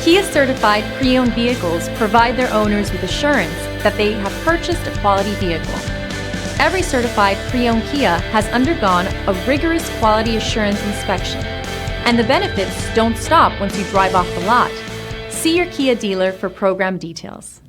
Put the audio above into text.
Kia-certified pre-owned vehicles provide their owners with assurance that they have purchased a quality vehicle. Every certified pre-owned Kia has undergone a rigorous quality assurance inspection, and the benefits don't stop once you drive off the lot. See your Kia dealer for program details.